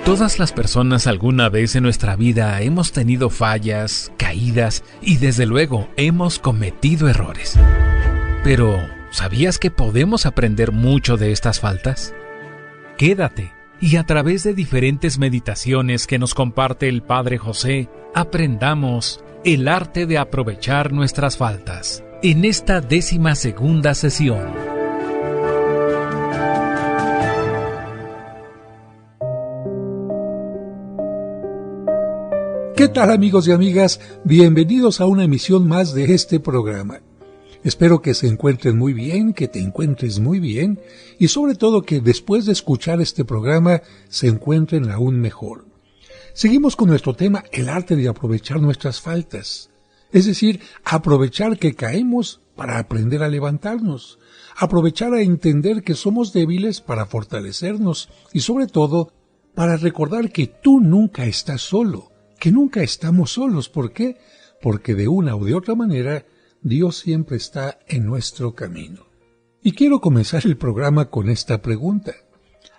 Todas las personas alguna vez en nuestra vida hemos tenido fallas, caídas y desde luego hemos cometido errores. Pero, ¿sabías que podemos aprender mucho de estas faltas? Quédate y a través de diferentes meditaciones que nos comparte el Padre José, aprendamos el arte de aprovechar nuestras faltas en esta 12ª sesión. ¿Qué tal, amigos y amigas? Bienvenidos a una emisión más de este programa. Espero que se encuentren muy bien, que te encuentres muy bien y sobre todo que después de escuchar este programa se encuentren aún mejor. Seguimos con nuestro tema, el arte de aprovechar nuestras faltas. Es decir, aprovechar que caemos para aprender a levantarnos, aprovechar a entender que somos débiles para fortalecernos y sobre todo para recordar que tú nunca estás solo, que nunca estamos solos. ¿Por qué? Porque de una u de otra manera Dios siempre está en nuestro camino. Y quiero comenzar el programa con esta pregunta.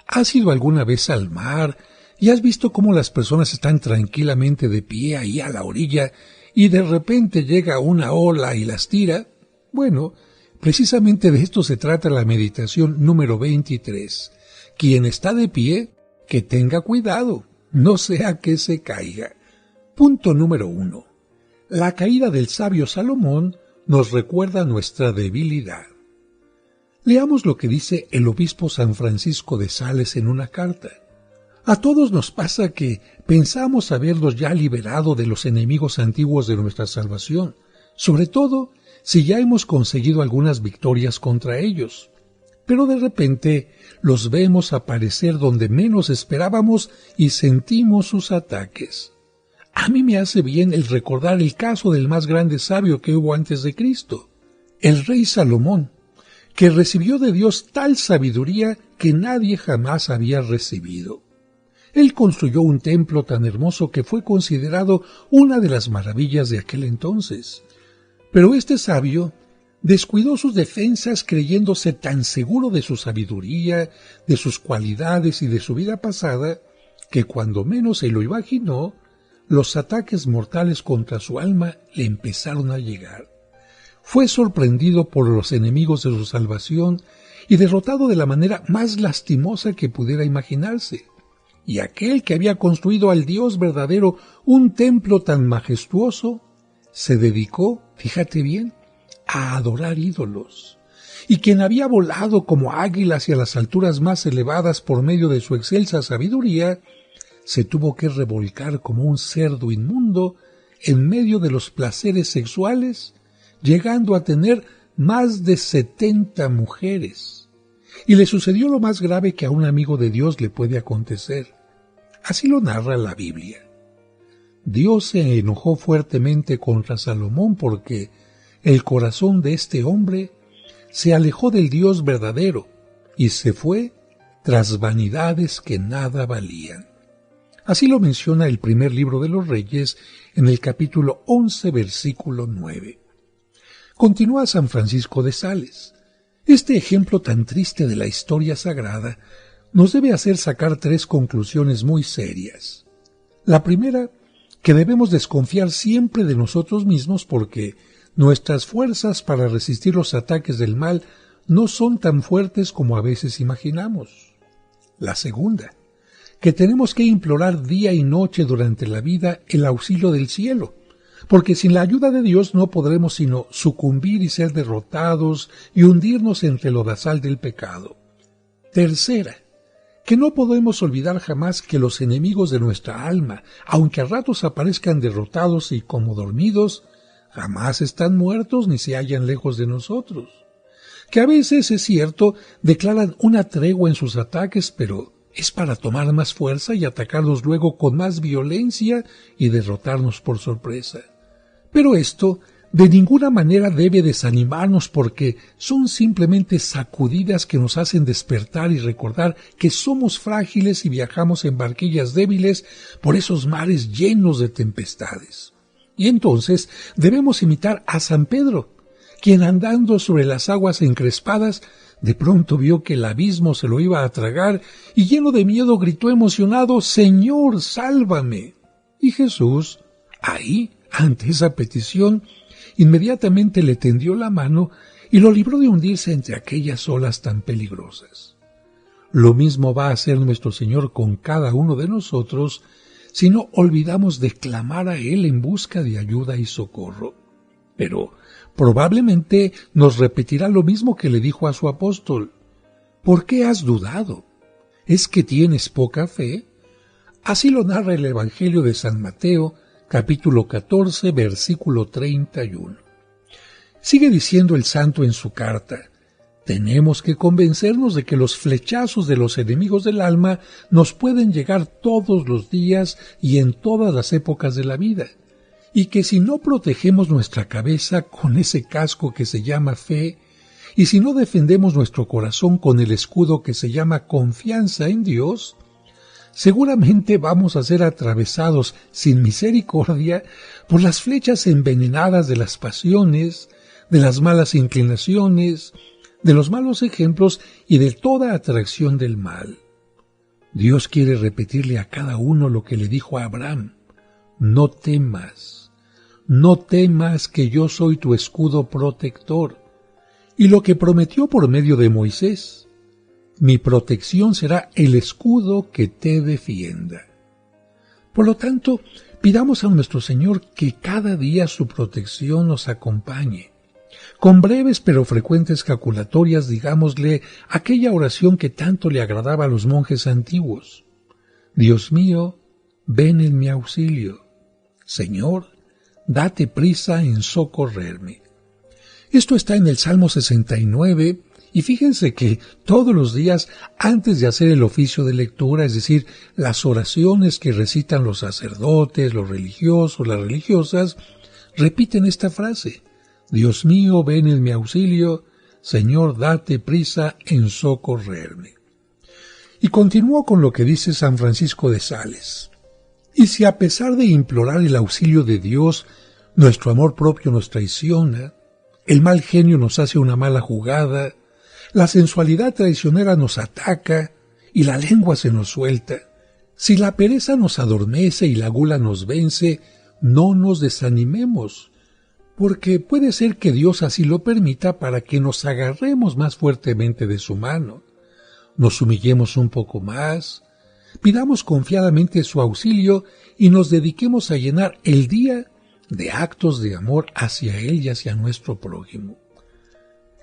¿Has ido alguna vez al mar y has visto cómo las personas están tranquilamente de pie ahí a la orilla y de repente llega una ola y las tira? Bueno, precisamente de esto se trata la meditación número 23. Quien está de pie, que tenga cuidado, no sea que se caiga. Punto número 1. La caída del sabio Salomón nos recuerda nuestra debilidad. Leamos lo que dice el obispo San Francisco de Sales en una carta. A todos nos pasa que pensamos habernos ya liberado de los enemigos antiguos de nuestra salvación, sobre todo si ya hemos conseguido algunas victorias contra ellos. Pero de repente los vemos aparecer donde menos esperábamos y sentimos sus ataques. A mí me hace bien el recordar el caso del más grande sabio que hubo antes de Cristo, el rey Salomón, que recibió de Dios tal sabiduría que nadie jamás había recibido. Él construyó un templo tan hermoso que fue considerado una de las maravillas de aquel entonces. Pero este sabio descuidó sus defensas creyéndose tan seguro de su sabiduría, de sus cualidades y de su vida pasada, que cuando menos se lo imaginó, los ataques mortales contra su alma le empezaron a llegar. Fue sorprendido por los enemigos de su salvación y derrotado de la manera más lastimosa que pudiera imaginarse. Y aquel que había construido al Dios verdadero un templo tan majestuoso, se dedicó, fíjate bien, a adorar ídolos. Y quien había volado como águila hacia las alturas más elevadas por medio de su excelsa sabiduría, se tuvo que revolcar como un cerdo inmundo en medio de los placeres sexuales, llegando a tener más de 70 mujeres. Y le sucedió lo más grave que a un amigo de Dios le puede acontecer. Así lo narra la Biblia. Dios se enojó fuertemente contra Salomón porque el corazón de este hombre se alejó del Dios verdadero y se fue tras vanidades que nada valían. Así lo menciona el primer libro de los Reyes en el capítulo 11, versículo 9. Continúa San Francisco de Sales. Este ejemplo tan triste de la historia sagrada nos debe hacer sacar 3 conclusiones muy serias. La primera, que debemos desconfiar siempre de nosotros mismos porque nuestras fuerzas para resistir los ataques del mal no son tan fuertes como a veces imaginamos. La segunda, que tenemos que implorar día y noche durante la vida el auxilio del cielo, porque sin la ayuda de Dios no podremos sino sucumbir y ser derrotados y hundirnos entre el lodazal del pecado. Tercera, que no podemos olvidar jamás que los enemigos de nuestra alma, aunque a ratos aparezcan derrotados y como dormidos, jamás están muertos ni se hallan lejos de nosotros. Que a veces, es cierto, declaran una tregua en sus ataques, pero es para tomar más fuerza y atacarnos luego con más violencia y derrotarnos por sorpresa. Pero esto de ninguna manera debe desanimarnos porque son simplemente sacudidas que nos hacen despertar y recordar que somos frágiles y viajamos en barquillas débiles por esos mares llenos de tempestades. Y entonces debemos imitar a San Pedro, quien andando sobre las aguas encrespadas de pronto vio que el abismo se lo iba a tragar y lleno de miedo gritó emocionado: «Señor, sálvame». Y Jesús, ahí, ante esa petición, inmediatamente le tendió la mano y lo libró de hundirse entre aquellas olas tan peligrosas. Lo mismo va a hacer nuestro Señor con cada uno de nosotros si no olvidamos de clamar a Él en busca de ayuda y socorro. Pero probablemente nos repetirá lo mismo que le dijo a su apóstol: ¿por qué has dudado? ¿Es que tienes poca fe? Así lo narra el Evangelio de San Mateo, capítulo 14, versículo 31. Sigue diciendo el santo en su carta: tenemos que convencernos de que los flechazos de los enemigos del alma nos pueden llegar todos los días y en todas las épocas de la vida, y que si no protegemos nuestra cabeza con ese casco que se llama fe, y si no defendemos nuestro corazón con el escudo que se llama confianza en Dios, seguramente vamos a ser atravesados sin misericordia por las flechas envenenadas de las pasiones, de las malas inclinaciones, de los malos ejemplos y de toda atracción del mal. Dios quiere repetirle a cada uno lo que le dijo a Abraham: no temas que yo soy tu escudo protector, y lo que prometió por medio de Moisés: mi protección será el escudo que te defienda. Por lo tanto, pidamos a nuestro Señor que cada día su protección nos acompañe. Con breves pero frecuentes jaculatorias digámosle aquella oración que tanto le agradaba a los monjes antiguos: Dios mío, ven en mi auxilio. Señor, date prisa en socorrerme. Esto está en el Salmo 69, y fíjense que todos los días, antes de hacer el oficio de lectura, es decir, las oraciones que recitan los sacerdotes, los religiosos, las religiosas, repiten esta frase: Dios mío, ven en mi auxilio, Señor, date prisa en socorrerme. Y continuó con lo que dice San Francisco de Sales: y si a pesar de implorar el auxilio de Dios, nuestro amor propio nos traiciona, el mal genio nos hace una mala jugada, la sensualidad traicionera nos ataca y la lengua se nos suelta, si la pereza nos adormece y la gula nos vence, no nos desanimemos, porque puede ser que Dios así lo permita para que nos agarremos más fuertemente de su mano, nos humillemos un poco más, pidamos confiadamente su auxilio y nos dediquemos a llenar el día de actos de amor hacia Él y hacia nuestro prójimo.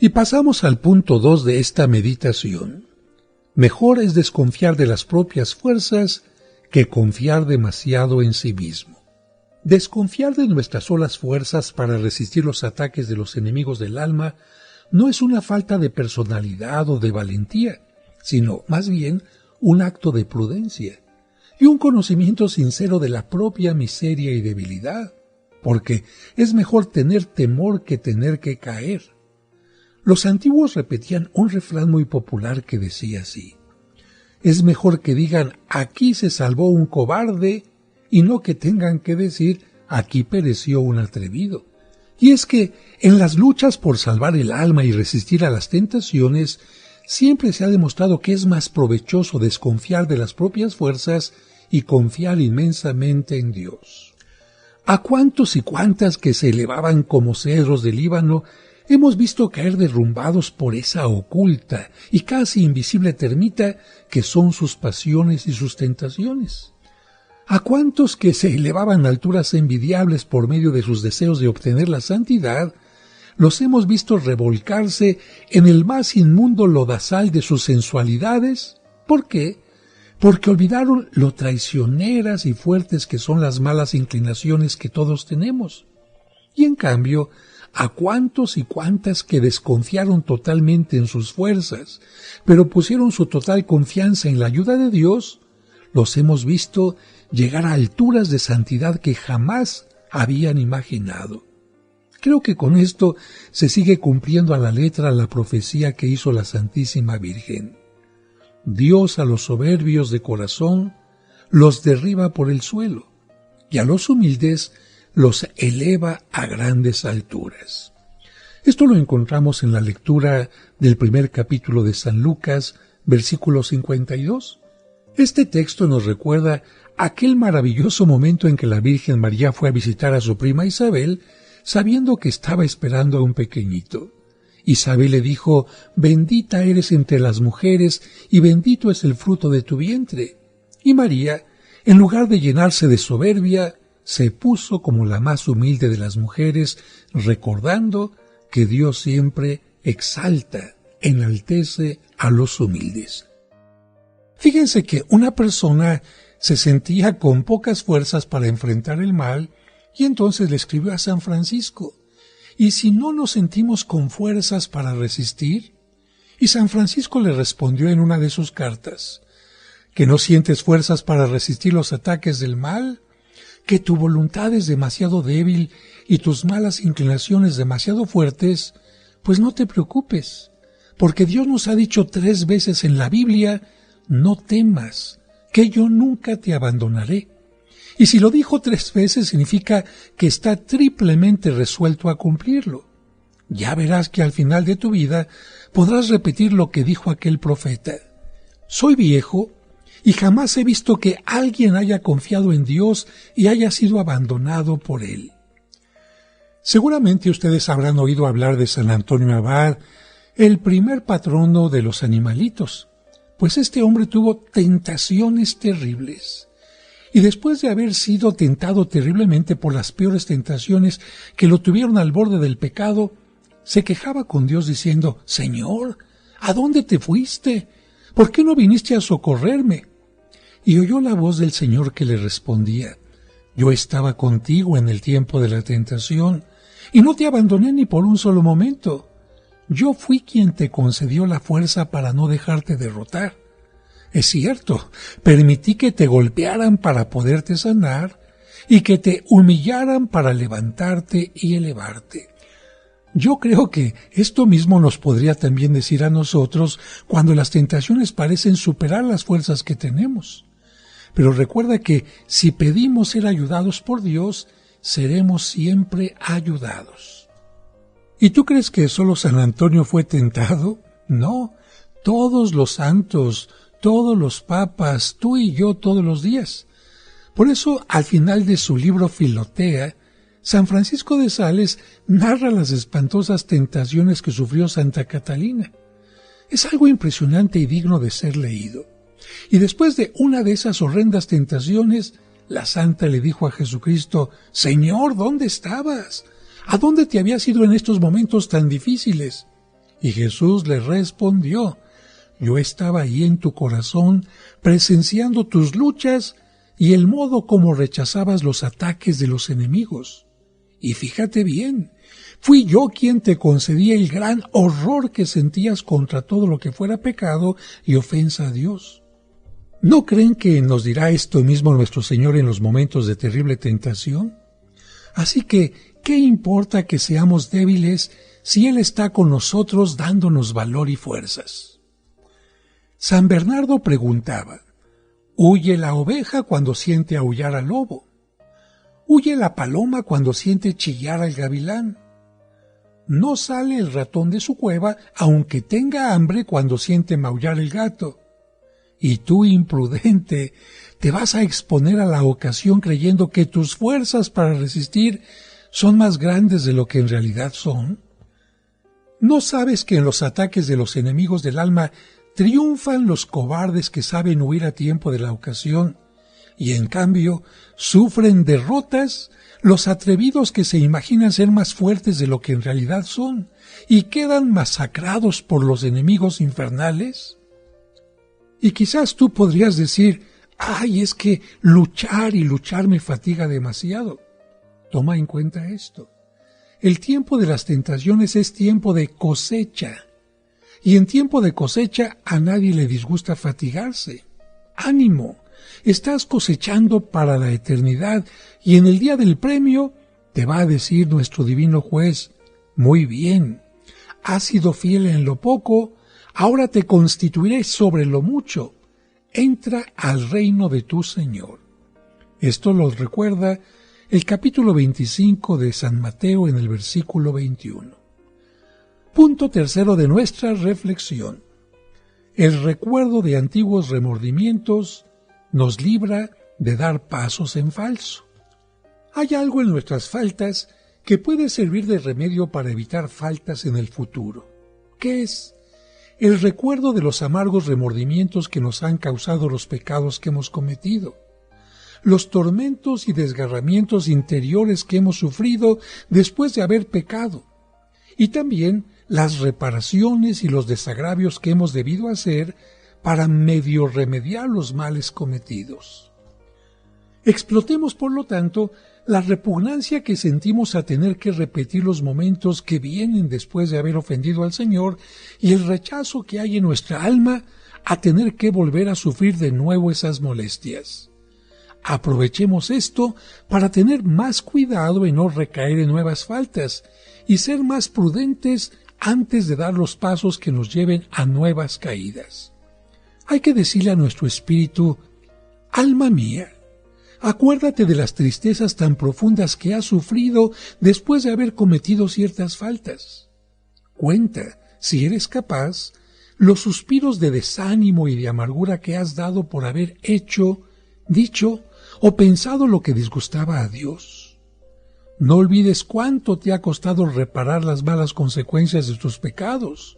Y pasamos al punto 2 de esta meditación. Mejor es desconfiar de las propias fuerzas que confiar demasiado en sí mismo. Desconfiar de nuestras solas fuerzas para resistir los ataques de los enemigos del alma no es una falta de personalidad o de valentía, sino más bien un acto de prudencia y un conocimiento sincero de la propia miseria y debilidad, porque es mejor tener temor que tener que caer. Los antiguos repetían un refrán muy popular que decía así: es mejor que digan aquí se salvó un cobarde y no que tengan que decir aquí pereció un atrevido. Y es que en las luchas por salvar el alma y resistir a las tentaciones, siempre se ha demostrado que es más provechoso desconfiar de las propias fuerzas y confiar inmensamente en Dios. ¿A cuántos y cuántas que se elevaban como cedros del Líbano hemos visto caer derrumbados por esa oculta y casi invisible termita que son sus pasiones y sus tentaciones? ¿A cuántos que se elevaban a alturas envidiables por medio de sus deseos de obtener la santidad, los hemos visto revolcarse en el más inmundo lodazal de sus sensualidades? ¿Por qué? Porque olvidaron lo traicioneras y fuertes que son las malas inclinaciones que todos tenemos. Y en cambio, a cuántos y cuántas que desconfiaron totalmente en sus fuerzas, pero pusieron su total confianza en la ayuda de Dios, los hemos visto llegar a alturas de santidad que jamás habían imaginado. Creo que con esto se sigue cumpliendo a la letra la profecía que hizo la Santísima Virgen. Dios a los soberbios de corazón los derriba por el suelo, y a los humildes los eleva a grandes alturas. Esto lo encontramos en la lectura del primer capítulo de San Lucas, versículo 52. Este texto nos recuerda aquel maravilloso momento en que la Virgen María fue a visitar a su prima Isabel, sabiendo que estaba esperando a un pequeñito. Isabel le dijo: «Bendita eres entre las mujeres, y bendito es el fruto de tu vientre». Y María, en lugar de llenarse de soberbia, se puso como la más humilde de las mujeres, recordando que Dios siempre exalta, enaltece a los humildes. Fíjense que una persona se sentía con pocas fuerzas para enfrentar el mal, y entonces le escribió a San Francisco: ¿y si no nos sentimos con fuerzas para resistir? Y San Francisco le respondió en una de sus cartas: ¿que no sientes fuerzas para resistir los ataques del mal? ¿Que tu voluntad es demasiado débil y tus malas inclinaciones demasiado fuertes? Pues no te preocupes, porque Dios nos ha dicho 3 veces en la Biblia: no temas, que yo nunca te abandonaré. Y si lo dijo 3 veces, significa que está triplemente resuelto a cumplirlo. Ya verás que al final de tu vida podrás repetir lo que dijo aquel profeta: soy viejo y jamás he visto que alguien haya confiado en Dios y haya sido abandonado por Él. Seguramente ustedes habrán oído hablar de San Antonio Abad, el primer patrono de los animalitos, pues este hombre tuvo tentaciones terribles. Y después de haber sido tentado terriblemente por las peores tentaciones que lo tuvieron al borde del pecado, se quejaba con Dios diciendo: «Señor, ¿a dónde te fuiste? ¿Por qué no viniste a socorrerme?» Y oyó la voz del Señor que le respondía: «Yo estaba contigo en el tiempo de la tentación, y no te abandoné ni por un solo momento. Yo fui quien te concedió la fuerza para no dejarte derrotar. Es cierto, permití que te golpearan para poderte sanar y que te humillaran para levantarte y elevarte». Yo creo que esto mismo nos podría también decir a nosotros cuando las tentaciones parecen superar las fuerzas que tenemos. Pero recuerda que si pedimos ser ayudados por Dios, seremos siempre ayudados. ¿Y tú crees que solo San Antonio fue tentado? No, todos los santos, todos los papas, tú y yo todos los días. Por eso, al final de su libro Filotea, San Francisco de Sales narra las espantosas tentaciones que sufrió Santa Catalina. Es algo impresionante y digno de ser leído. Y después de una de esas horrendas tentaciones, la santa le dijo a Jesucristo: «Señor, ¿dónde estabas? ¿A dónde te habías ido en estos momentos tan difíciles?» Y Jesús le respondió: «Yo estaba ahí en tu corazón, presenciando tus luchas y el modo como rechazabas los ataques de los enemigos. Y fíjate bien, fui yo quien te concedía el gran horror que sentías contra todo lo que fuera pecado y ofensa a Dios». ¿No creen que nos dirá esto mismo nuestro Señor en los momentos de terrible tentación? Así que, ¿qué importa que seamos débiles si Él está con nosotros dándonos valor y fuerzas? San Bernardo preguntaba: ¿huye la oveja cuando siente aullar al lobo? ¿Huye la paloma cuando siente chillar al gavilán? No sale el ratón de su cueva aunque tenga hambre cuando siente maullar el gato. Y tú, imprudente, te vas a exponer a la ocasión creyendo que tus fuerzas para resistir son más grandes de lo que en realidad son. ¿No sabes que en los ataques de los enemigos del alma triunfan los cobardes que saben huir a tiempo de la ocasión, y en cambio sufren derrotas los atrevidos que se imaginan ser más fuertes de lo que en realidad son y quedan masacrados por los enemigos infernales? Y quizás tú podrías decir: «Ay, es que luchar y luchar me fatiga demasiado». Toma en cuenta esto. El tiempo de las tentaciones es tiempo de cosecha. Y en tiempo de cosecha a nadie le disgusta fatigarse. ¡Ánimo! Estás cosechando para la eternidad y en el día del premio te va a decir nuestro divino juez: «Muy bien, has sido fiel en lo poco, ahora te constituiré sobre lo mucho. Entra al reino de tu Señor». Esto lo recuerda el capítulo 25 de San Mateo en el versículo 21. Punto tercero de nuestra reflexión. El recuerdo de antiguos remordimientos nos libra de dar pasos en falso. Hay algo en nuestras faltas que puede servir de remedio para evitar faltas en el futuro. ¿Qué es? El recuerdo de los amargos remordimientos que nos han causado los pecados que hemos cometido, los tormentos y desgarramientos interiores que hemos sufrido después de haber pecado, y también las reparaciones y los desagravios que hemos debido hacer para medio remediar los males cometidos. Explotemos, por lo tanto, la repugnancia que sentimos a tener que repetir los momentos que vienen después de haber ofendido al Señor y el rechazo que hay en nuestra alma a tener que volver a sufrir de nuevo esas molestias. Aprovechemos esto para tener más cuidado en no recaer en nuevas faltas y ser más prudentes antes de dar los pasos que nos lleven a nuevas caídas. Hay que decirle a nuestro espíritu: alma mía, acuérdate de las tristezas tan profundas que has sufrido después de haber cometido ciertas faltas. Cuenta, si eres capaz, los suspiros de desánimo y de amargura que has dado por haber hecho, dicho o pensado lo que disgustaba a Dios. No olvides cuánto te ha costado reparar las malas consecuencias de tus pecados.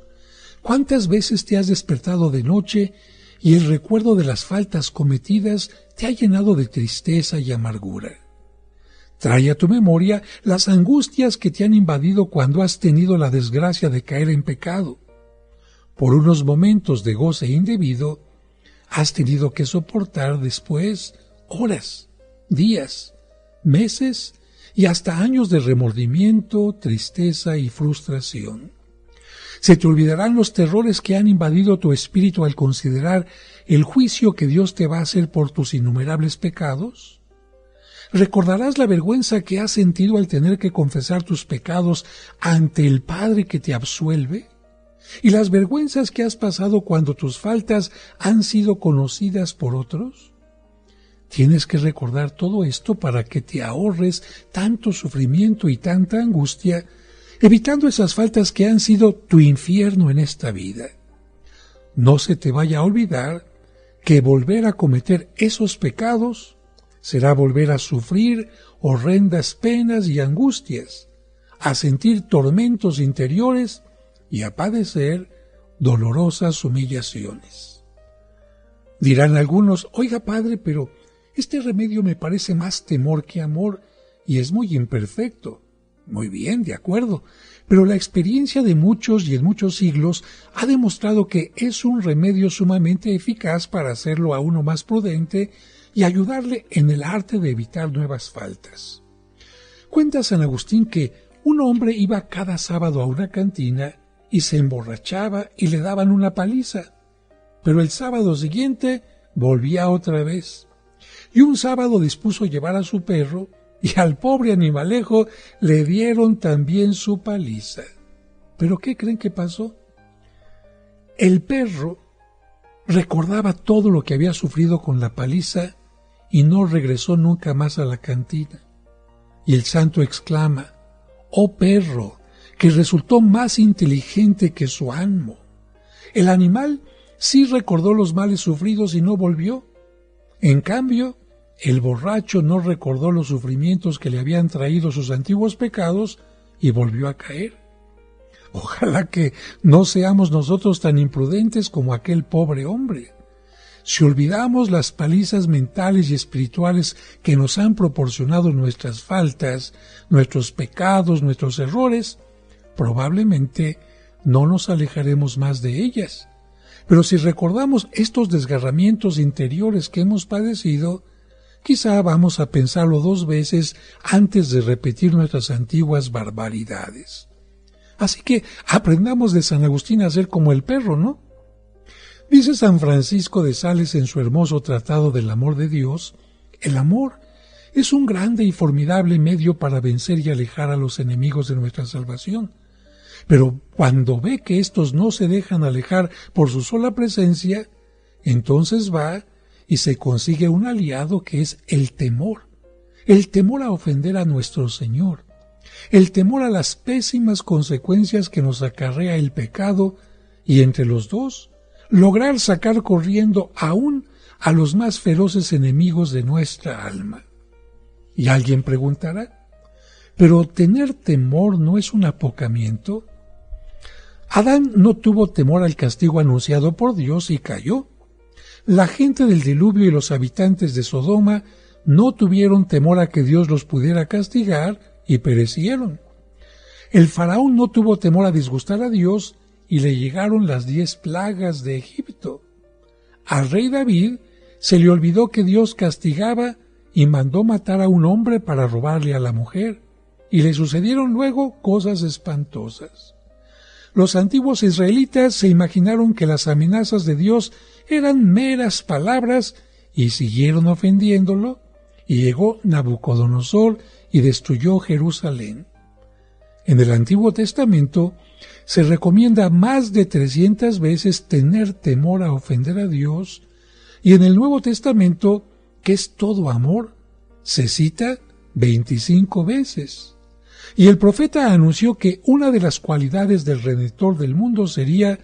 Cuántas veces te has despertado de noche y el recuerdo de las faltas cometidas te ha llenado de tristeza y amargura. Trae a tu memoria las angustias que te han invadido cuando has tenido la desgracia de caer en pecado. Por unos momentos de goce indebido, has tenido que soportar después horas, días, meses y hasta años de remordimiento, tristeza y frustración. ¿Se te olvidarán los terrores que han invadido tu espíritu al considerar el juicio que Dios te va a hacer por tus innumerables pecados? ¿Recordarás la vergüenza que has sentido al tener que confesar tus pecados ante el Padre que te absuelve? ¿Y las vergüenzas que has pasado cuando tus faltas han sido conocidas por otros? Tienes que recordar todo esto para que te ahorres tanto sufrimiento y tanta angustia, evitando esas faltas que han sido tu infierno en esta vida. No se te vaya a olvidar que volver a cometer esos pecados será volver a sufrir horrendas penas y angustias, a sentir tormentos interiores y a padecer dolorosas humillaciones. Dirán algunos: oiga, padre, pero este remedio me parece más temor que amor y es muy imperfecto. Muy bien, de acuerdo, pero la experiencia de muchos y en muchos siglos ha demostrado que es un remedio sumamente eficaz para hacerlo a uno más prudente y ayudarle en el arte de evitar nuevas faltas. Cuenta San Agustín que un hombre iba cada sábado a una cantina y se emborrachaba y le daban una paliza, pero el sábado siguiente volvía otra vez. Y un sábado dispuso llevar a su perro y al pobre animalejo le dieron también su paliza. ¿Pero qué creen que pasó? El perro recordaba todo lo que había sufrido con la paliza y no regresó nunca más a la cantina. Y el santo exclama: «Oh perro, que resultó más inteligente que su amo». El animal sí recordó los males sufridos y no volvió. En cambio, el borracho no recordó los sufrimientos que le habían traído sus antiguos pecados y volvió a caer. Ojalá que no seamos nosotros tan imprudentes como aquel pobre hombre. Si olvidamos las palizas mentales y espirituales que nos han proporcionado nuestras faltas, nuestros pecados, nuestros errores, probablemente no nos alejaremos más de ellas. Pero si recordamos estos desgarramientos interiores que hemos padecido, quizá vamos a pensarlo 2 veces antes de repetir nuestras antiguas barbaridades. Así que aprendamos de San Agustín a ser como el perro, ¿no? Dice San Francisco de Sales en su hermoso Tratado del Amor de Dios: el amor es un grande y formidable medio para vencer y alejar a los enemigos de nuestra salvación. Pero cuando ve que éstos no se dejan alejar por su sola presencia, entonces va y se consigue un aliado que es el temor a ofender a nuestro Señor. el temor a las pésimas consecuencias que nos acarrea el pecado y entre los dos, lograr sacar corriendo aún a los más feroces enemigos de nuestra alma. Y alguien preguntará, ¿pero tener temor no es un apocamiento? Adán no tuvo temor al castigo anunciado por Dios y cayó. La gente del diluvio y los habitantes de Sodoma no tuvieron temor a que Dios los pudiera castigar y perecieron. El faraón no tuvo temor a disgustar a Dios y le llegaron las 10 plagas de Egipto. Al rey David se le olvidó que Dios castigaba y mandó matar a un hombre para robarle a la mujer, y le sucedieron luego cosas espantosas. Los antiguos israelitas se imaginaron que las amenazas de Dios eran meras palabras y siguieron ofendiéndolo, y llegó Nabucodonosor y destruyó Jerusalén. En el Antiguo Testamento se recomienda más de 300 veces tener temor a ofender a Dios, y en el Nuevo Testamento, que es todo amor, se cita 25 veces. Y el profeta anunció que una de las cualidades del Redentor del mundo sería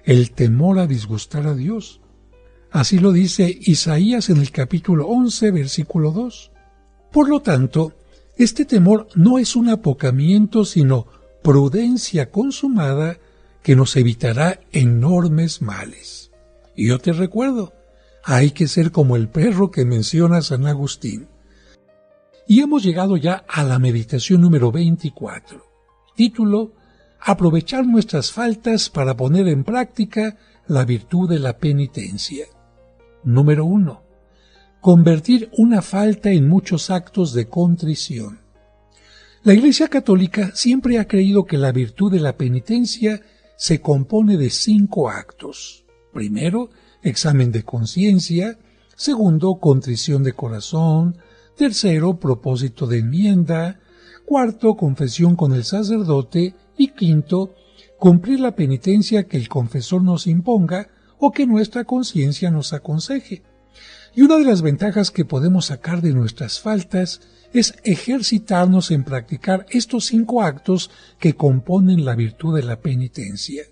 el temor a disgustar a Dios. Así lo dice Isaías en el capítulo 11, versículo 2. Por lo tanto, este temor no es un apocamiento, sino prudencia consumada que nos evitará enormes males. Y yo te recuerdo, hay que ser como el perro que menciona San Agustín. Y hemos llegado ya a la meditación número 24. Título: Aprovechar nuestras faltas para poner en práctica la virtud de la penitencia. Número 1. Convertir una falta en muchos actos de contrición. La Iglesia Católica siempre ha creído que la virtud de la penitencia se compone de 5 actos. Primero, examen de conciencia. Segundo, contrición de corazón. Tercero, propósito de enmienda. Cuarto, confesión con el sacerdote. Y quinto, cumplir la penitencia que el confesor nos imponga o que nuestra conciencia nos aconseje. Y una de las ventajas que podemos sacar de nuestras faltas es ejercitarnos en practicar estos 5 actos que componen la virtud de la penitencia.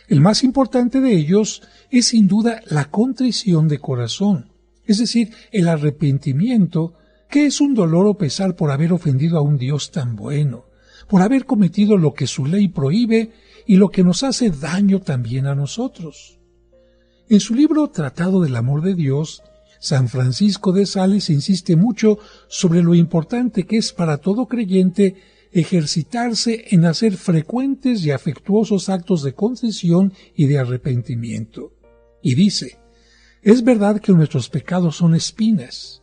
El más importante de ellos es sin duda la contrición de corazón, es decir, el arrepentimiento, que es un dolor o pesar por haber ofendido a un Dios tan bueno, por haber cometido lo que su ley prohíbe y lo que nos hace daño también a nosotros. En su libro Tratado del Amor de Dios, San Francisco de Sales insiste mucho sobre lo importante que es para todo creyente ejercitarse en hacer frecuentes y afectuosos actos de contrición y de arrepentimiento. Y dice, es verdad que nuestros pecados son espinas,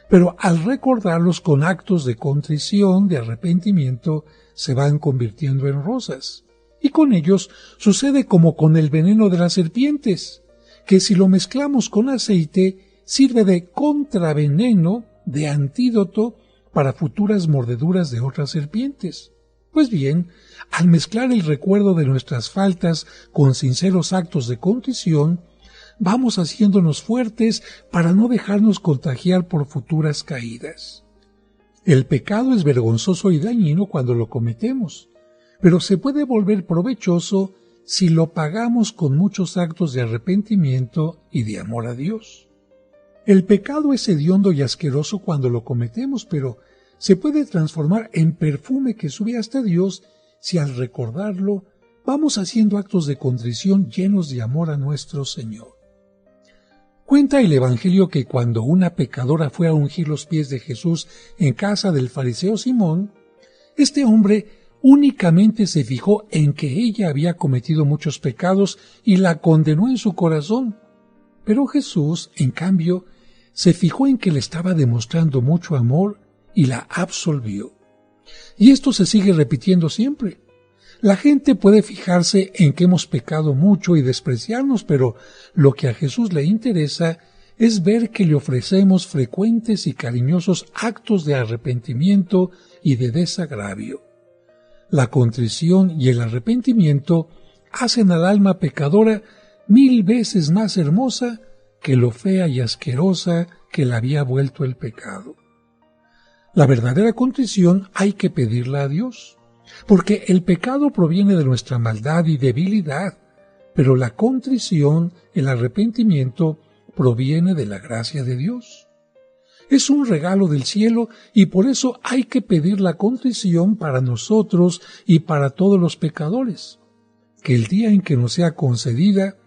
pero al recordarlos con actos de contrición, de arrepentimiento, se van convirtiendo en rosas. Y con ellos sucede como con el veneno de las serpientes, que si lo mezclamos con aceite, sirve de contraveneno, de antídoto para futuras mordeduras de otras serpientes. Pues bien, al mezclar el recuerdo de nuestras faltas con sinceros actos de contrición, vamos haciéndonos fuertes para no dejarnos contagiar por futuras caídas. El pecado es vergonzoso y dañino cuando lo cometemos, pero se puede volver provechoso si lo pagamos con muchos actos de arrepentimiento y de amor a Dios. El pecado es hediondo y asqueroso cuando lo cometemos, pero se puede transformar en perfume que sube hasta Dios si al recordarlo vamos haciendo actos de contrición llenos de amor a nuestro Señor. Cuenta el Evangelio que cuando una pecadora fue a ungir los pies de Jesús en casa del fariseo Simón, este hombre únicamente se fijó en que ella había cometido muchos pecados y la condenó en su corazón. Pero Jesús, en cambio, se fijó en que le estaba demostrando mucho amor y la absolvió. Y esto se sigue repitiendo siempre. La gente puede fijarse en que hemos pecado mucho y despreciarnos, pero lo que a Jesús le interesa es ver que le ofrecemos frecuentes y cariñosos actos de arrepentimiento y de desagravio. La contrición y el arrepentimiento hacen al alma pecadora 1000 veces más hermosa que lo fea y asquerosa que la había vuelto el pecado. La verdadera contrición hay que pedirla a Dios, porque el pecado proviene de nuestra maldad y debilidad, pero la contrición, el arrepentimiento, proviene de la gracia de Dios. Es un regalo del cielo y por eso hay que pedir la contrición para nosotros y para todos los pecadores, que el día en que nos sea concedida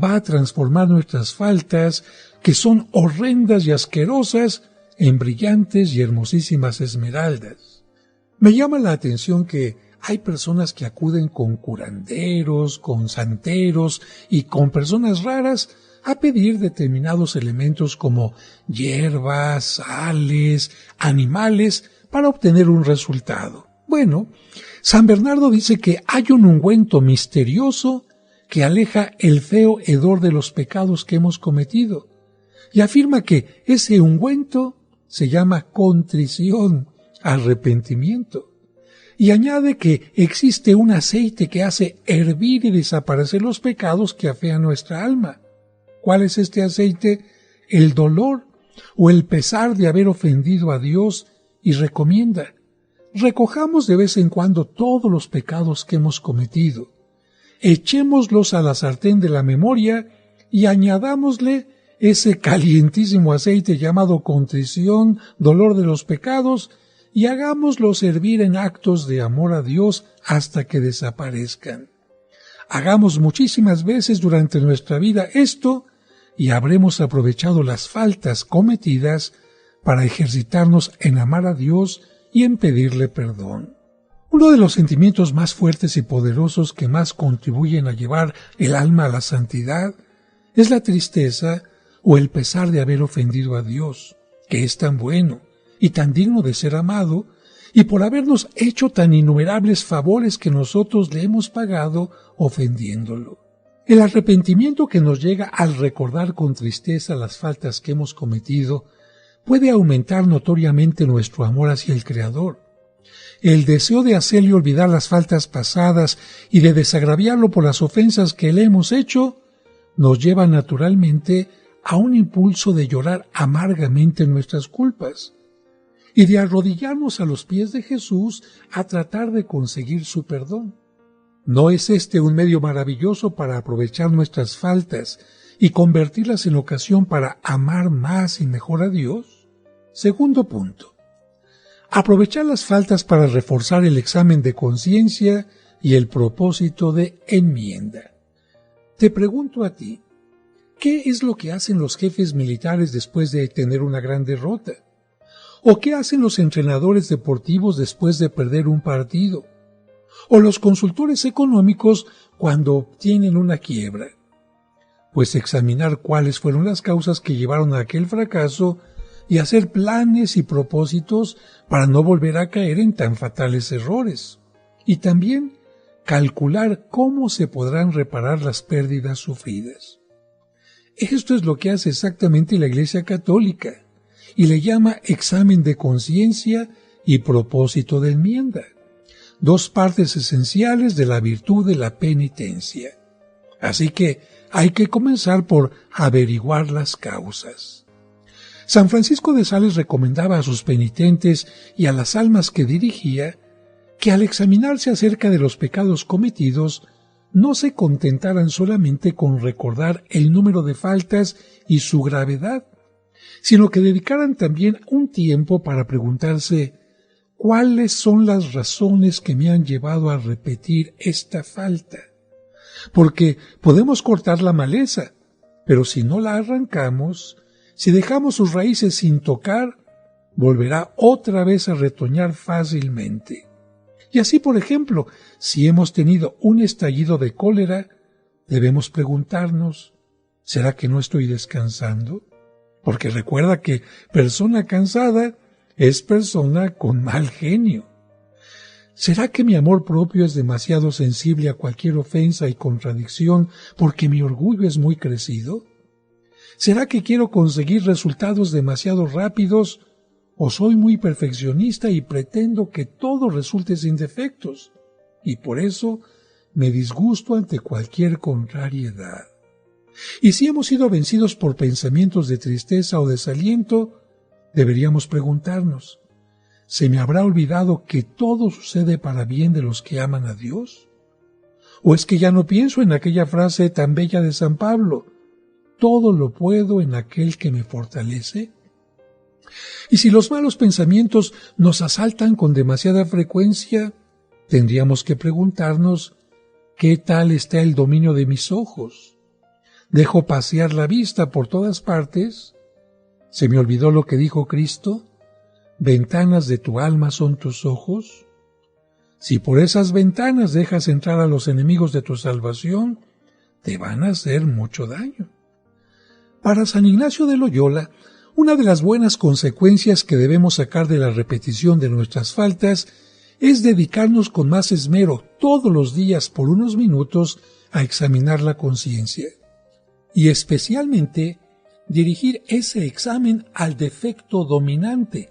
va a transformar nuestras faltas, que son horrendas y asquerosas, en brillantes y hermosísimas esmeraldas. Me llama la atención que hay personas que acuden con curanderos, con santeros y con personas raras a pedir determinados elementos como hierbas, sales, animales para obtener un resultado. Bueno, San Bernardo dice que hay un ungüento misterioso que aleja el feo hedor de los pecados que hemos cometido y afirma que ese ungüento se llama contrición, arrepentimiento. Y añade que existe un aceite que hace hervir y desaparecer los pecados que afean nuestra alma. ¿Cuál es este aceite? El dolor o el pesar de haber ofendido a Dios, y recomienda: recojamos de vez en cuando todos los pecados que hemos cometido, echémoslos a la sartén de la memoria y añadámosle ese calientísimo aceite llamado contrición, dolor de los pecados, y hagámoslo servir en actos de amor a Dios hasta que desaparezcan. Hagamos muchísimas veces durante nuestra vida esto y habremos aprovechado las faltas cometidas para ejercitarnos en amar a Dios y en pedirle perdón. Uno de los sentimientos más fuertes y poderosos que más contribuyen a llevar el alma a la santidad es la tristeza o el pesar de haber ofendido a Dios, que es tan bueno y tan digno de ser amado, y por habernos hecho tan innumerables favores que nosotros le hemos pagado ofendiéndolo. El arrepentimiento que nos llega al recordar con tristeza las faltas que hemos cometido puede aumentar notoriamente nuestro amor hacia el Creador. El deseo de hacerle olvidar las faltas pasadas y de desagraviarlo por las ofensas que le hemos hecho nos lleva naturalmente a un impulso de llorar amargamente nuestras culpas y de arrodillarnos a los pies de Jesús a tratar de conseguir su perdón. ¿No es este un medio maravilloso para aprovechar nuestras faltas y convertirlas en ocasión para amar más y mejor a Dios? Segundo punto: aprovechar las faltas para reforzar el examen de conciencia y el propósito de enmienda. Te pregunto a ti, ¿qué es lo que hacen los jefes militares después de tener una gran derrota? ¿O qué hacen los entrenadores deportivos después de perder un partido? ¿O los consultores económicos cuando obtienen una quiebra? Pues examinar cuáles fueron las causas que llevaron a aquel fracaso y hacer planes y propósitos para no volver a caer en tan fatales errores. Y también calcular cómo se podrán reparar las pérdidas sufridas. Esto es lo que hace exactamente la Iglesia Católica, y le llama examen de conciencia y propósito de enmienda, dos partes esenciales de la virtud de la penitencia. Así que hay que comenzar por averiguar las causas. San Francisco de Sales recomendaba a sus penitentes y a las almas que dirigía que al examinarse acerca de los pecados cometidos no se contentaran solamente con recordar el número de faltas y su gravedad, sino que dedicaran también un tiempo para preguntarse ¿cuáles son las razones que me han llevado a repetir esta falta? Porque podemos cortar la maleza, pero si no la arrancamos, si dejamos sus raíces sin tocar, volverá otra vez a retoñar fácilmente. Y así, por ejemplo, si hemos tenido un estallido de cólera, debemos preguntarnos, ¿será que no estoy descansando? Porque recuerda que persona cansada es persona con mal genio. ¿Será que mi amor propio es demasiado sensible a cualquier ofensa y contradicción porque mi orgullo es muy crecido? ¿Será que quiero conseguir resultados demasiado rápidos o soy muy perfeccionista y pretendo que todo resulte sin defectos y por eso me disgusto ante cualquier contrariedad? Y si hemos sido vencidos por pensamientos de tristeza o desaliento, deberíamos preguntarnos, ¿se me habrá olvidado que todo sucede para bien de los que aman a Dios? ¿O es que ya no pienso en aquella frase tan bella de San Pablo? Todo lo puedo en aquel que me fortalece. Y si los malos pensamientos nos asaltan con demasiada frecuencia, tendríamos que preguntarnos, ¿qué tal está el dominio de mis ojos? ¿Dejo pasear la vista por todas partes? ¿Se me olvidó lo que dijo Cristo? ¿Ventanas de tu alma son tus ojos? Si por esas ventanas dejas entrar a los enemigos de tu salvación, te van a hacer mucho daño. Para San Ignacio de Loyola, una de las buenas consecuencias que debemos sacar de la repetición de nuestras faltas es dedicarnos con más esmero todos los días por unos minutos a examinar la conciencia, y especialmente dirigir ese examen al defecto dominante,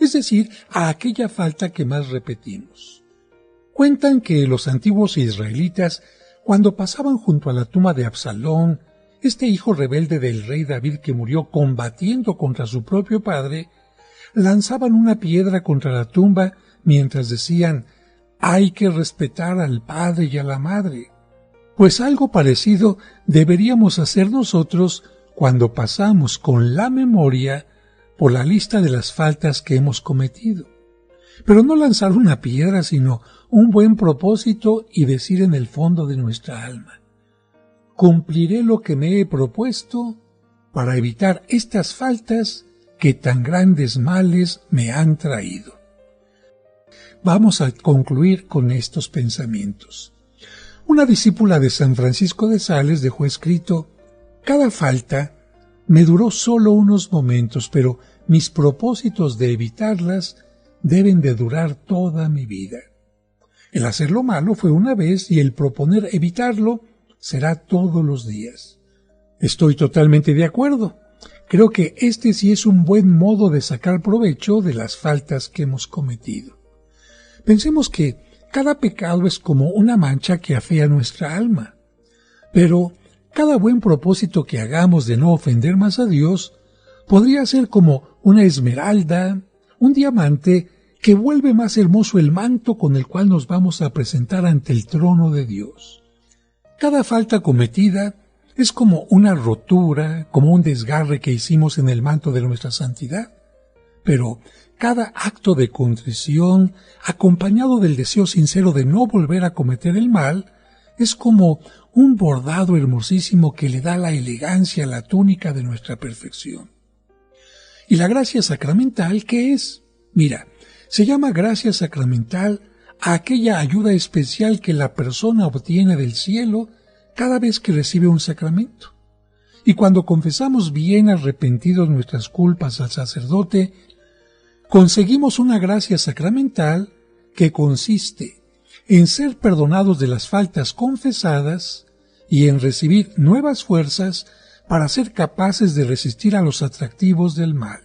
es decir, a aquella falta que más repetimos. Cuentan que los antiguos israelitas, cuando pasaban junto a la tumba de Absalón, este hijo rebelde del rey David que murió combatiendo contra su propio padre, lanzaban una piedra contra la tumba mientras decían: hay que respetar al padre y a la madre. Pues algo parecido deberíamos hacer nosotros cuando pasamos con la memoria por la lista de las faltas que hemos cometido. Pero no lanzar una piedra, sino un buen propósito y decir en el fondo de nuestra alma: cumpliré lo que me he propuesto para evitar estas faltas que tan grandes males me han traído. Vamos a concluir con estos pensamientos. Una discípula de San Francisco de Sales dejó escrito: cada falta me duró solo unos momentos, pero mis propósitos de evitarlas deben de durar toda mi vida. El hacer lo malo fue una vez y el proponer evitarlo será todos los días. Estoy totalmente de acuerdo. Creo que este sí es un buen modo de sacar provecho de las faltas que hemos cometido. Pensemos que cada pecado es como una mancha que afea nuestra alma, pero cada buen propósito que hagamos de no ofender más a Dios podría ser como una esmeralda, un diamante que vuelve más hermoso el manto con el cual nos vamos a presentar ante el trono de Dios. Cada falta cometida es como una rotura, como un desgarre que hicimos en el manto de nuestra santidad, pero cada acto de contrición, acompañado del deseo sincero de no volver a cometer el mal, es como un bordado hermosísimo que le da la elegancia a la túnica de nuestra perfección. ¿Y la gracia sacramental qué es? Mira, se llama gracia sacramental a aquella ayuda especial que la persona obtiene del cielo cada vez que recibe un sacramento. Y cuando confesamos bien arrepentidos nuestras culpas al sacerdote, conseguimos una gracia sacramental que consiste en ser perdonados de las faltas confesadas y en recibir nuevas fuerzas para ser capaces de resistir a los atractivos del mal.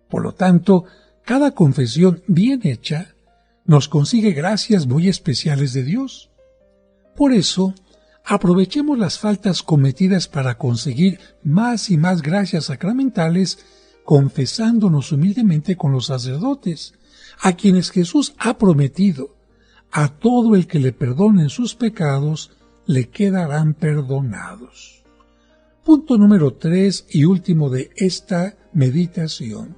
Por lo tanto, cada confesión bien hecha nos consigue gracias muy especiales de Dios. Por eso, aprovechemos las faltas cometidas para conseguir más y más gracias sacramentales, confesándonos humildemente con los sacerdotes, a quienes Jesús ha prometido: a todo el que le perdonen sus pecados, le quedarán perdonados. Punto número 3 y último de esta meditación.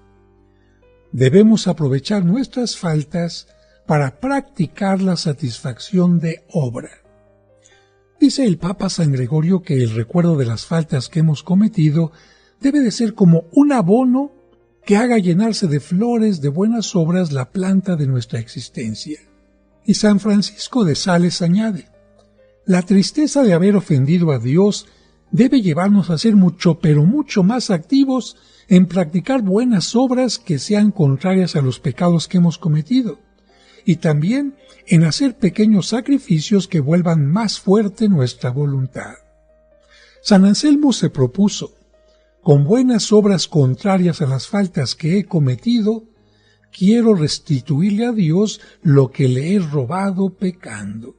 Debemos aprovechar nuestras faltas para practicar la satisfacción de obra. Dice el Papa San Gregorio que el recuerdo de las faltas que hemos cometido debe de ser como un abono que haga llenarse de flores de buenas obras la planta de nuestra existencia. Y San Francisco de Sales añade: la tristeza de haber ofendido a Dios debe llevarnos a ser mucho, pero mucho más activos en practicar buenas obras que sean contrarias a los pecados que hemos cometido, y también en hacer pequeños sacrificios que vuelvan más fuerte nuestra voluntad. San Anselmo se propuso: con buenas obras contrarias a las faltas que he cometido, quiero restituirle a Dios lo que le he robado pecando.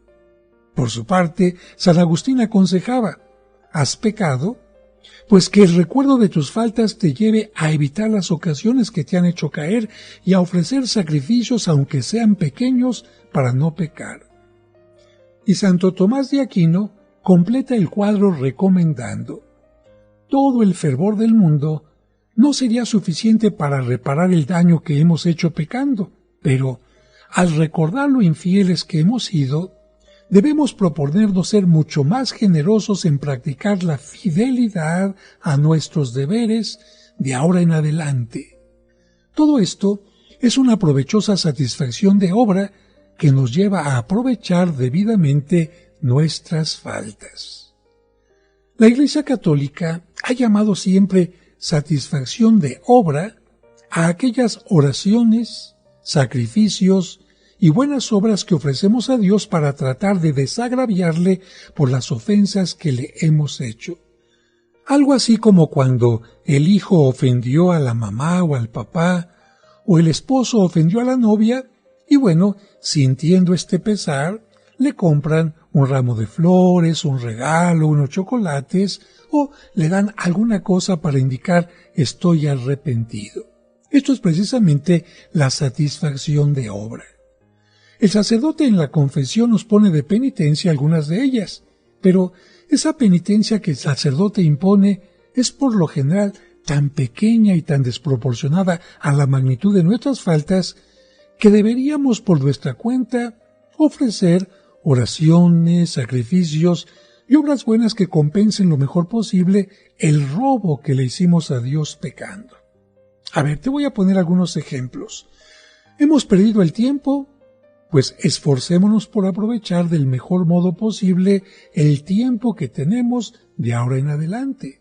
Por su parte, San Agustín aconsejaba: has pecado, Pues que el recuerdo de tus faltas te lleve a evitar las ocasiones que te han hecho caer y a ofrecer sacrificios aunque sean pequeños para no pecar. Y Santo Tomás de Aquino completa el cuadro recomendando: todo el fervor del mundo no sería suficiente para reparar el daño que hemos hecho pecando, pero al recordar lo infieles que hemos sido, debemos proponernos ser mucho más generosos en practicar la fidelidad a nuestros deberes de ahora en adelante. Todo esto es una provechosa satisfacción de obra que nos lleva a aprovechar debidamente nuestras faltas. La Iglesia Católica ha llamado siempre satisfacción de obra a aquellas oraciones, sacrificios y buenas obras que ofrecemos a Dios para tratar de desagraviarle por las ofensas que le hemos hecho. Algo así como cuando el hijo ofendió a la mamá o al papá, o el esposo ofendió a la novia, y bueno, sintiendo este pesar, le compran un ramo de flores, un regalo, unos chocolates, o le dan alguna cosa para indicar estoy arrepentido. Esto es precisamente la satisfacción de obra. El sacerdote en la confesión nos pone de penitencia algunas de ellas, pero esa penitencia que el sacerdote impone es por lo general tan pequeña y tan desproporcionada a la magnitud de nuestras faltas que deberíamos por nuestra cuenta ofrecer oraciones, sacrificios y obras buenas que compensen lo mejor posible el robo que le hicimos a Dios pecando. A ver, te voy a poner algunos ejemplos. ¿Hemos perdido el tiempo? Pues esforcémonos por aprovechar del mejor modo posible el tiempo que tenemos de ahora en adelante.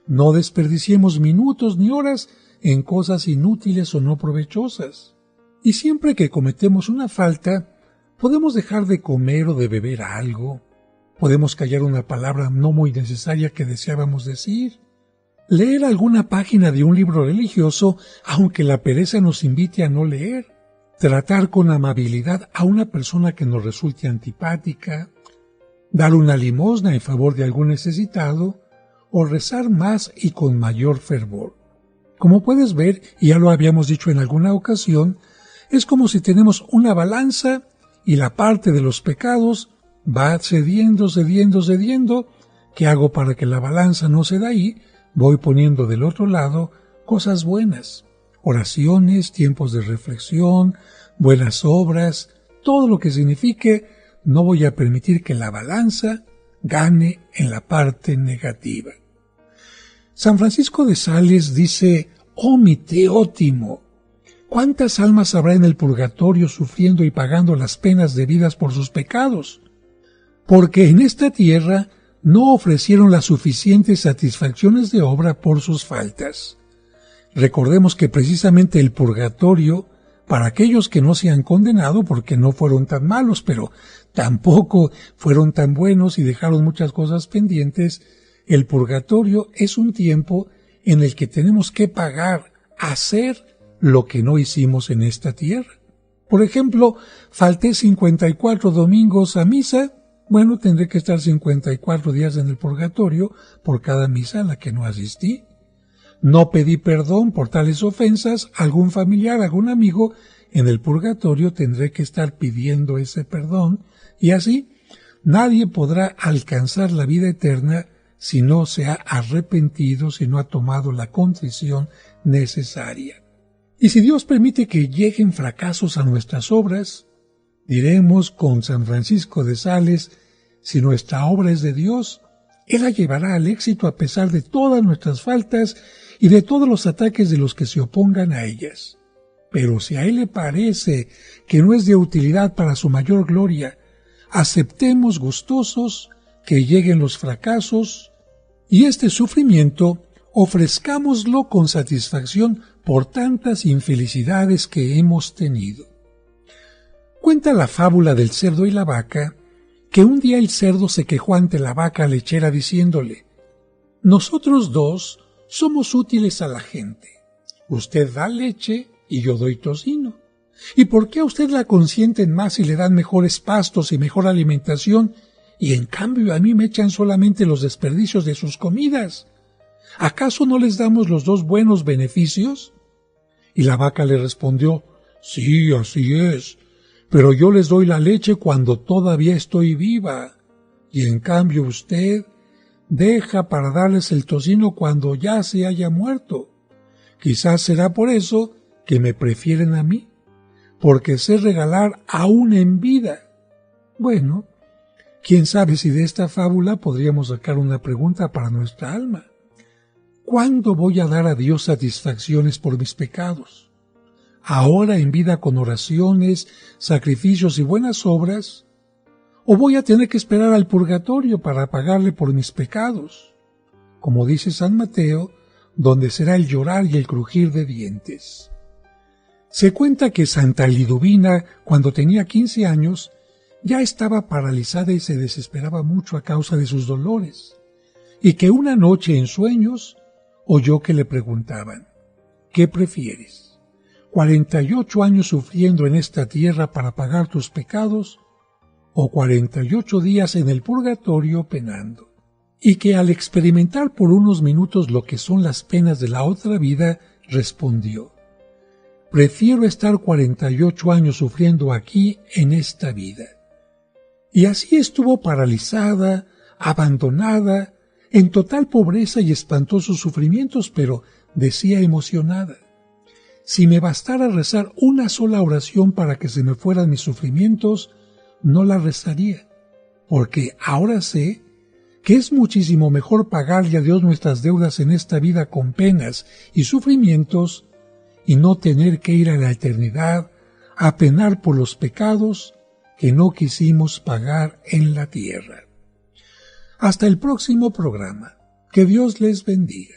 No desperdiciemos minutos ni horas en cosas inútiles o no provechosas. Y siempre que cometemos una falta, podemos dejar de comer o de beber algo. Podemos callar una palabra no muy necesaria que deseábamos decir. Leer alguna página de un libro religioso, aunque la pereza nos invite a no leer. Tratar con amabilidad a una persona que nos resulte antipática. Dar una limosna en favor de algún necesitado. O rezar más y con mayor fervor. Como puedes ver, y ya lo habíamos dicho en alguna ocasión, es como si tenemos una balanza y la parte de los pecados va cediendo. ¿Qué hago para que la balanza no ceda ahí? Voy poniendo del otro lado cosas buenas, oraciones, tiempos de reflexión, buenas obras, todo lo que signifique, no voy a permitir que la balanza gane en la parte negativa. San Francisco de Sales dice: «Oh mi Teótimo, ¿cuántas almas habrá en el purgatorio sufriendo y pagando las penas debidas por sus pecados? Porque en esta tierra no ofrecieron las suficientes satisfacciones de obra por sus faltas». Recordemos que precisamente el purgatorio, para aquellos que no se han condenado porque no fueron tan malos, pero tampoco fueron tan buenos y dejaron muchas cosas pendientes, el purgatorio es un tiempo en el que tenemos que pagar, hacer lo que no hicimos en esta tierra. Por ejemplo, falté 54 domingos a misa, bueno, tendré que estar 54 días en el purgatorio por cada misa a la que no asistí. No pedí perdón por tales ofensas a algún familiar, a algún amigo, en el purgatorio tendré que estar pidiendo ese perdón, y así nadie podrá alcanzar la vida eterna si no se ha arrepentido, si no ha tomado la contrición necesaria. Y si Dios permite que lleguen fracasos a nuestras obras, diremos con San Francisco de Sales: si nuestra obra es de Dios, Él la llevará al éxito a pesar de todas nuestras faltas y de todos los ataques de los que se opongan a ellas. Pero si a Él le parece que no es de utilidad para su mayor gloria, aceptemos gustosos que lleguen los fracasos, y este sufrimiento ofrezcámoslo con satisfacción por tantas infelicidades que hemos tenido. Cuenta la fábula del cerdo y la vaca, que un día el cerdo se quejó ante la vaca lechera diciéndole: «Nosotros dos somos útiles a la gente. Usted da leche y yo doy tocino. ¿Y por qué a usted la consienten más y le dan mejores pastos y mejor alimentación, y en cambio a mí me echan solamente los desperdicios de sus comidas? ¿Acaso no les damos los dos buenos beneficios? Y la vaca le respondió, sí, así es, pero yo les doy la leche cuando todavía estoy viva, y en cambio usted deja para darles el tocino cuando ya se haya muerto. Quizás será por eso que me prefieren a mí, porque sé regalar aún en vida. Bueno, quién sabe si de esta fábula podríamos sacar una pregunta para nuestra alma. ¿Cuándo voy a dar a Dios satisfacciones por mis pecados? ¿Ahora en vida con oraciones, sacrificios y buenas obras? ¿O voy a tener que esperar al purgatorio para pagarle por mis pecados? Como dice San Mateo, donde será el llorar y el crujir de dientes. Se cuenta que Santa Liduvina, cuando tenía 15 años, ya estaba paralizada y se desesperaba mucho a causa de sus dolores, y que una noche en sueños oyó que le preguntaban, ¿qué prefieres? ¿48 años sufriendo en esta tierra para pagar tus pecados o 48 días en el purgatorio penando? Y que al experimentar por unos minutos lo que son las penas de la otra vida, respondió, prefiero estar 48 años sufriendo aquí en esta vida. Y así estuvo paralizada, abandonada, en total pobreza y espantosos sufrimientos, pero decía emocionada, si me bastara rezar una sola oración para que se me fueran mis sufrimientos, no la rezaría, porque ahora sé que es muchísimo mejor pagarle a Dios nuestras deudas en esta vida con penas y sufrimientos y no tener que ir a la eternidad a penar por los pecados que no quisimos pagar en la tierra. Hasta el próximo programa. Que Dios les bendiga.